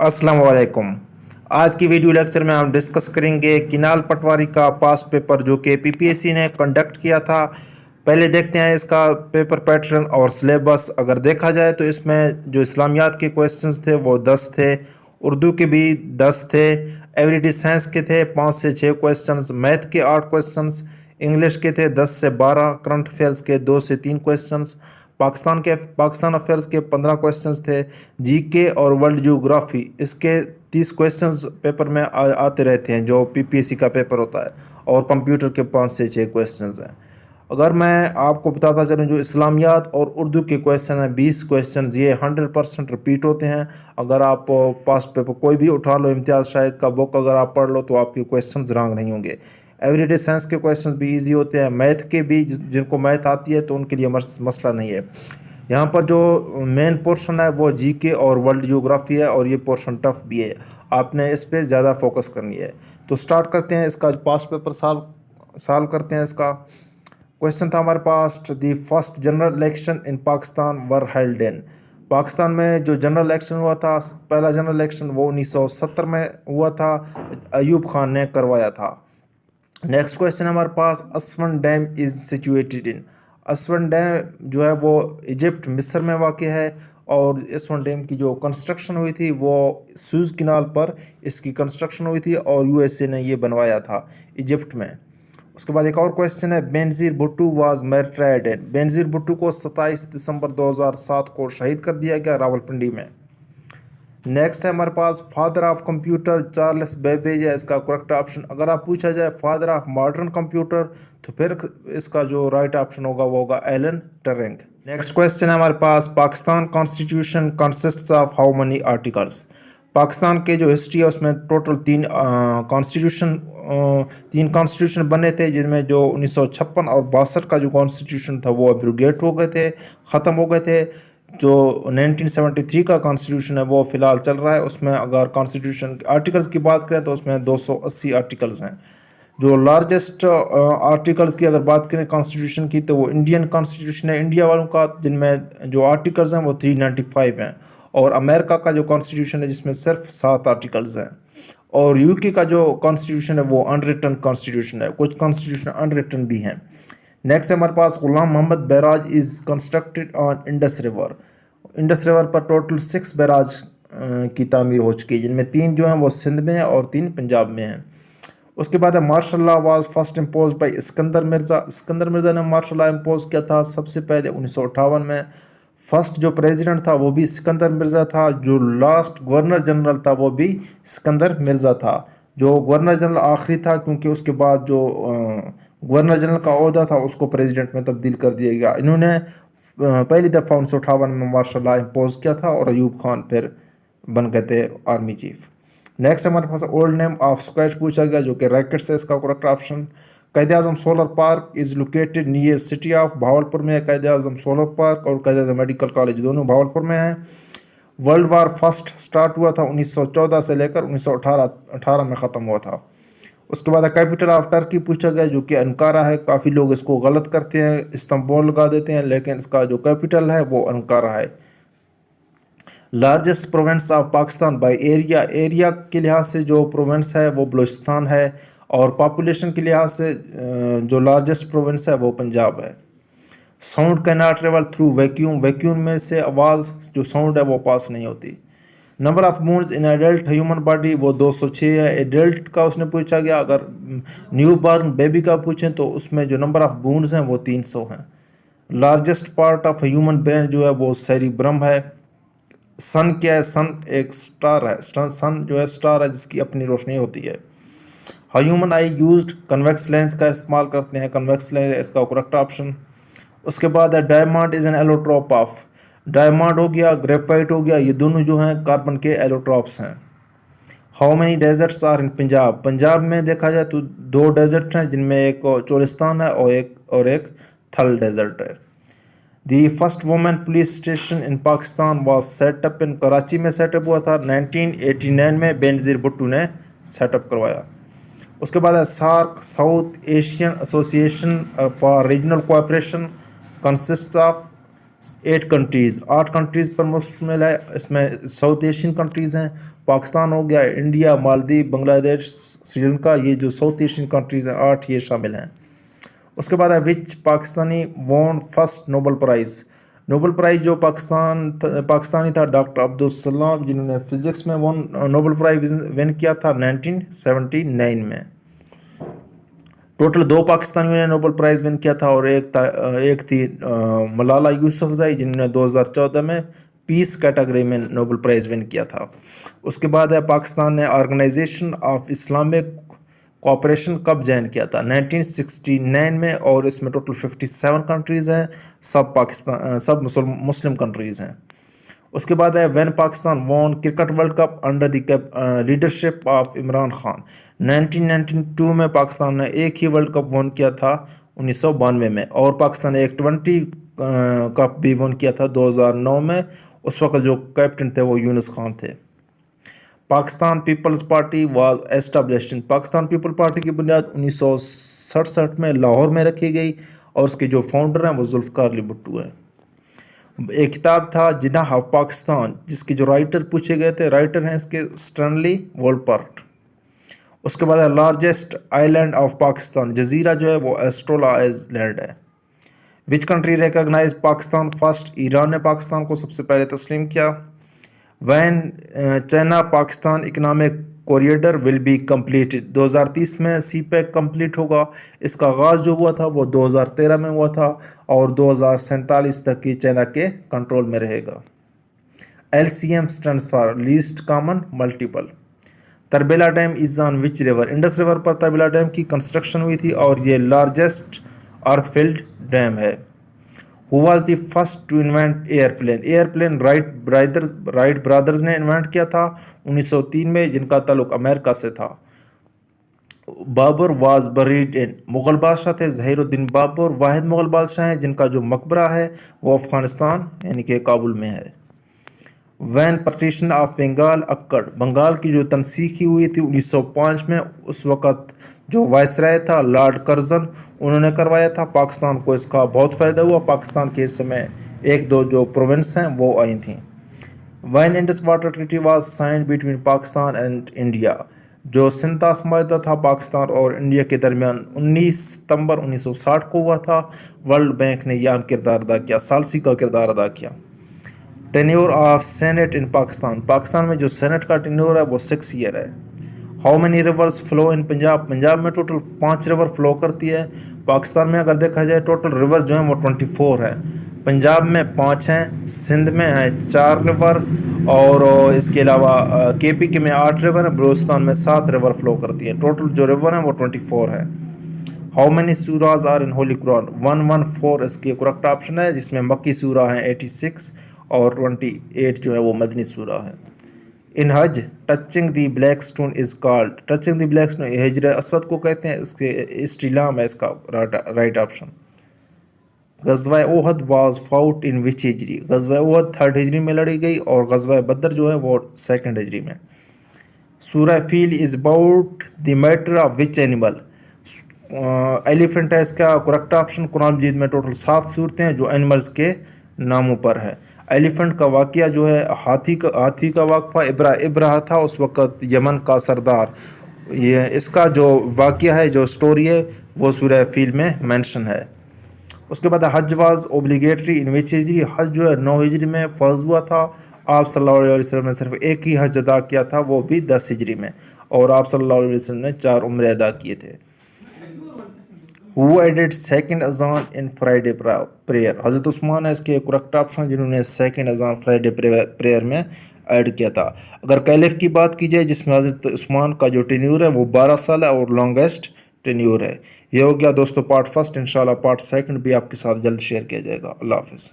अस्सलाम वालेकुम। आज की वीडियो लेक्चर में हम डिस्कस करेंगे किनाल पटवारी का पास्ट पेपर जो कि पीपीएससी ने कंडक्ट किया था। पहले देखते हैं इसका पेपर पैटर्न और सिलेबस। अगर देखा जाए तो इसमें जो इस्लामियात के क्वेश्चंस थे वो 10 थे, उर्दू के भी 10 थे, एवरीडे साइंस के थे 5 से 6 क्वेश्चंस, मैथ के 8 क्वेश्चंस, इंग्लिश के थे 10 से 12, करंट अफेयर्स के 2 से 3 क्वेश्चंस, पाकिस्तान अफेयर्स के 15 क्वेश्चंस थे, जीके और वर्ल्ड ज्योग्राफी इसके 30 क्वेश्चंस पेपर में आते रहते हैं जो पीपीएससी का पेपर होता है, और कंप्यूटर के 5 से 6 क्वेश्चंस हैं। अगर मैं आपको बताता चलूँ जो इस्लामियात और उर्दू के क्वेश्चन हैं 20 क्वेश्चंस, ये 100% रिपीट होते हैं। अगर आप पास्ट पेपर कोई भी उठा लो, इम्तियाज़ शाहिद का बुक अगर आप पढ़ लो तो आपके क्वेश्चंस रॉन्ग नहीं होंगे। एवरीडे साइंस के क्वेश्चंस भी इजी होते हैं, मैथ के भी जिनको मैथ आती है तो उनके लिए मसला नहीं है। यहाँ पर जो मेन पोर्शन है वो जीके और वर्ल्ड ज्योग्राफी है, और ये पोर्शन टफ भी है, आपने इस पे ज़्यादा फोकस करनी है। तो स्टार्ट करते हैं इसका पास्ट पेपर सॉल्व करते हैं। इसका क्वेश्चन था हमारे पास, the first general election in Pakistan were held in. Pakistan में जो जनरल इलेक्शन हुआ था, पहला जनरल इलेक्शन वो 1970 में हुआ था, अयूब खान ने करवाया था। नेक्स्ट क्वेश्चन हमारे पास, Aswan dam is situated in. Aswan dam जो है वो इजिप्ट मिस्र में वाक़ है, और असवन डैम की जो कंस्ट्रक्शन हुई थी वो सूज किनाल पर इसकी कंस्ट्रक्शन हुई थी, और यूएसए ने ये बनवाया था इजिप्ट में। उसके बाद एक और क्वेश्चन है, बेनज़ीर भुट्टो वाज मर्डर्ड। बेनज़ीर भुट्टो को 27 दिसंबर 2007 को शहीद कर दिया गया रावलपिंडी में। नेक्स्ट है हमारे पास, father of computer Charles Babbage है इसका करेक्ट ऑप्शन। अगर आप पूछा जाए फादर ऑफ मॉडर्न कंप्यूटर तो फिर इसका जो राइट ऑप्शन होगा वो होगा एलन टरिंग। नेक्स्ट क्वेश्चन है हमारे पास, Pakistan constitution consists of how many articles. Pakistan के जो हिस्ट्री है उसमें टोटल तीन कॉन्स्टिट्यूशन बने थे, जिनमें जो 1956 और 62 का जो कॉन्स्टिट्यूशन था वो एब्रोगेट हो गए थे, ख़त्म हो गए थे। जो 1973 का कॉन्स्टिट्यूशन है वो फ़िलहाल चल रहा है। उसमें अगर कॉन्स्टिट्यूशन आर्टिकल्स की बात करें तो उसमें 280 आर्टिकल्स हैं। जो लार्जेस्ट आर्टिकल्स की अगर बात करें कॉन्स्टिट्यूशन की तो वो इंडियन कॉन्स्टिट्यूशन है इंडिया वालों का, जिनमें जो आर्टिकल्स हैं वो 395 हैं। और अमेरिका का जो कॉन्स्टिट्यूशन है जिसमें सिर्फ 7 आर्टिकल्स हैं। और यूके का जो कॉन्स्टिट्यूशन है वो अनरिटन कॉन्स्टिट्यूशन है, कुछ कॉन्स्टिट्यूशन अनरिटन भी हैं। नेक्स्ट है हमारे पास, Ghulam Mohammad barrage is constructed on Indus river. Indus river पर टोटल 6 बैराज की तामीर हो चुकी है, जिनमें 3 जो हैं वो सिंध में हैं और 3 पंजाब में हैं। उसके बाद है, martial law was first impose by Sikandar Mirza. Sikandar Mirza ने मार्शल लॉ इम्पोज किया था सबसे पहले 1958 में। फर्स्ट जो प्रेसिडेंट था वो भी सिकंदर मिर्ज़ा था, जो लास्ट गवर्नर जनरल था वो भी सिकंदर मिर्ज़ा था। जो गवर्नर जनरल आखिरी था, क्योंकि उसके बाद जो गवर्नर जनरल का ओहदा था उसको प्रेसिडेंट में तब्दील कर दिया गया। इन्होंने पहली दफ़ा 1958 में मार्शल लॉ इम्पोज किया था, और अयूब खान फिर बन गए थे आर्मी चीफ। नेक्स्ट हमारे पास ओल्ड नेम ऑफ स्क्वैश पूछा गया, जो कि रैकेट्स है इसका correct option. Quaid Azam solar park is located near city of Bahawalpur में है कायद आज़म सोलर पार्क, और कायद आज़म मेडिकल कॉलेज दोनों भावलपुर में है। वर्ल्ड वार फर्स्ट स्टार्ट हुआ था 1914 से लेकर 1918 में ख़त्म हुआ था। उसके बाद कैपिटल ऑफ टर्की पूछा गया, जो कि अंकारा है। काफ़ी लोग इसको गलत करते हैं, इस्तांबुल लगा देते हैं, लेकिन इसका जो कैपिटल है वो अंकारा है। Largest province of Pakistan by area, area के लिहाज से जो प्रोविंस है वो बलूचिस्तान है, और पॉपुलेशन के लिहाज से जो लार्जेस्ट प्रोविंस है वो पंजाब है। Sound can not travel through vacuum, vacuum में से आवाज़ जो साउंड है वो पास नहीं होती। Number of bones in adult human body वो 206 है। एडल्ट का उसने पूछा गया, अगर न्यू बॉर्न बेबी का पूछें तो उसमें जो नंबर ऑफ बोन्स हैं वो 300 हैं। Largest part of human brain जो है वो सेरिब्रम है। सन क्या है? सन एक स्टार है। सन जो है स्टार है जिसकी अपनी रोशनी होती है। Human I used convex lens का इस्तेमाल करते हैं, कन्वेक्स लेंस इसका करेक्ट ऑप्शन। उसके बाद है, diamond is an allotrope of. Diamond हो गया, ग्रेफाइट हो गया, ये दोनों जो हैं कार्बन के एलोट्रॉप्स हैं। How many deserts are in Punjab, Punjab में देखा जाए तो 2 डेजर्ट हैं, जिनमें एक चोलिस्तान है और एक थल डेजर्ट है। The first women police station in Pakistan was set up in Karachi में सेटअप हुआ था 1989 में, बेनज़ीर भुट्टो ने सेटअप करवाया। उसके बाद है, SAARC South Asian Association for Regional Cooperation consist of. 8 countries, 8 countries पर मुश्तमिल है। इसमें साउथ एशियन कंट्रीज़ हैं, पाकिस्तान हो गया, इंडिया, मालदीव, बांग्लादेश, श्रीलंका, ये जो साउथ एशियन कंट्रीज़ हैं 8 ये शामिल हैं। उसके बाद है which Pakistani won first Nobel prize. Nobel prize जो पाकिस्तानी था डॉक्टर अब्दुल सलाम, जिन्होंने फिज़िक्स में नोबल प्राइज़ विन किया था 1979 में। टोटल 2 पाकिस्तानियों ने नोबेल प्राइज़ विन किया था और एक थी मलाला यूसुफजई, जिन्होंने 2014 में पीस कैटेगरी में नोबेल प्राइज़ विन किया था। उसके बाद है पाकिस्तान ने ऑर्गेनाइजेशन ऑफ इस्लामिक कोऑपरेशन कब ज्वाइन किया था? 1969 में, और इसमें टोटल 57 कंट्रीज़ हैं, सब मुस्लिम कंट्रीज़ हैं। उसके बाद है when Pakistan won cricket world cup under the leadership of Imran Khan. 1992 में पाकिस्तान ने एक ही वर्ल्ड कप वॉन किया था 1992 में, और पाकिस्तान ने एक 20 कप भी वॉन किया था 2009 में। उस वक्त जो कैप्टन थे वो यूनुस खान थे। Pakistan Peoples Party was established. Pakistan People Party की बुनियाद 1967 में लाहौर में रखी गई, और उसके जो फाउंडर हैं वो जुल्फ़िकार अली भुट्टो हैं। एक किताब था जिनाह ऑफ पाकिस्तान, जिसके जो राइटर पूछे गए थे, राइटर हैं इसके स्टैनली वोल्पर्ट। उसके बाद है लार्जेस्ट आइलैंड ऑफ पाकिस्तान, जजीरा जो है वो एस्ट्रोला आइलैंड है। Which country recognize Pakistan first, Iran ने पाकिस्तान को सबसे पहले तस्लीम किया। When China Pakistan economic corridor will be completed, 2030 में सी पैक कम्प्लीट होगा। इसका आगाज़ जो हुआ था वो 2013 में हुआ था, और 2047 तक की चाइना के कंट्रोल में रहेगा। LCM stands for least common multiple. Tarbela dam is on which river, Indus river पर तरबेला डैम की कंस्ट्रक्शन हुई थी, और ये लार्जेस्ट अर्थ-फिल्ड डैम है। Who was the first to invent airplane? Airplane Wright brothers ने इन्वेंट किया था 1903 में, जिनका ताल्लुक अमेरिका से था। Babur was buried in, Mughal बादशाह थे ज़हीरुद्दीन बाबर, वाहिद मुग़ल बादशाह हैं जिनका जो मकबरा है वो अफ़गानिस्तान यानी कि काबुल में है। When partition of Bengal occurred, Bengal की जो तनसीखी हुई थी 1905 में, उस वक़्त जो वायसराय था लॉर्ड कर्जन, उन्होंने करवाया था। पाकिस्तान को इसका बहुत फ़ायदा हुआ। पाकिस्तान के इस समय 1-2 जो प्रोविंस हैं वो आई थी। When Indus water treaty was signed between Pakistan and India, जो सिंता समझौता था पाकिस्तान और इंडिया के दरमियान 19 सितंबर 1960 को हुआ था। वर्ल्ड बैंक ने यह अहम किरदार अदा किया, सालसी का किरदार अदा किया। टेन्योर ऑफ सेनेट इन पाकिस्तान, पाकिस्तान में जो सेनेट का टेन्योर है वो 6 ईयर है। How many reverse flow in Punjab, Punjab में टोटल 5 रिवर फ्लो करती है। पाकिस्तान में अगर देखा जाए टोटल रिवर्स जो हैं वो 24 है। पंजाब में 5 हैं, सिंध में है 4 रिवर, और इसके अलावा KP के में 8 रिवर है, बलूचिस्तान में 7 रिवर फ्लो करती है। टोटल जो रिवर हैं वो 24 है। How many surahs are in holy Quran, 114 इसकी करेक्ट ऑप्शन है, जिसमें मक्की सूरा है 86 और 28 जो है वो मदनी सूरा है। In Hajj touching the black stone is called, touching the black stone हिजर असवद को कहते हैं, इसके इस्तिलाम है इसका राइट ऑप्शन। गज़वा ओहद वाज फाउट इन विच हिजरी, गज़वा ओहद 3rd हिजरी में लड़ी गई, और गज़वा बदर जो है वो 2nd हिजरी में। सूरह feel is about the matter of which animal, elephant है इसका करेक्ट ऑप्शन। कुरान मजीद में टोटल 7 सूरतें हैं जो एनिमल्स के नामों पर है। एलिफेंट का वाक़या जो है हाथी का वाक़ा इब्राह था उस वक़्त यमन का सरदार। ये इसका जो वाक़या है, जो स्टोरी है, वो सूरह फील में मेंशन है। उसके बाद हज वाज ओब्लिगेटरी इन विच हिजरी, हज जो है 9 हिजरी में फ़र्ज़ हुआ था। आप सल्लल्लाहु अलैहि वसल्लम ने सिर्फ एक ही हज अदा किया था, वो भी 10 हिजरी में, और आप सल्लल्लाहु अलैहि वसल्लम ने 4 उम्रे अदा किए थे। Who added second अजान इन फ्राइडे प्रेयर, हज़रत उस्मान है इसके करेक्ट ऑप्शन, जिन्होंने सेकंड अजान फ्राइडे प्रेयर में ऐड किया था। अगर कैलिफ की बात की जाए, जिसमें हज़रत उस्मान का जो टेन्यूर है वो 12 साल है और लॉन्गेस्ट टेन्यूर है। ये हो गया दोस्तों पार्ट 1। इंशाल्लाह पार्ट 2 भी आपके साथ जल्द शेयर किया जाएगा। अल्लाह हाफ़िज़।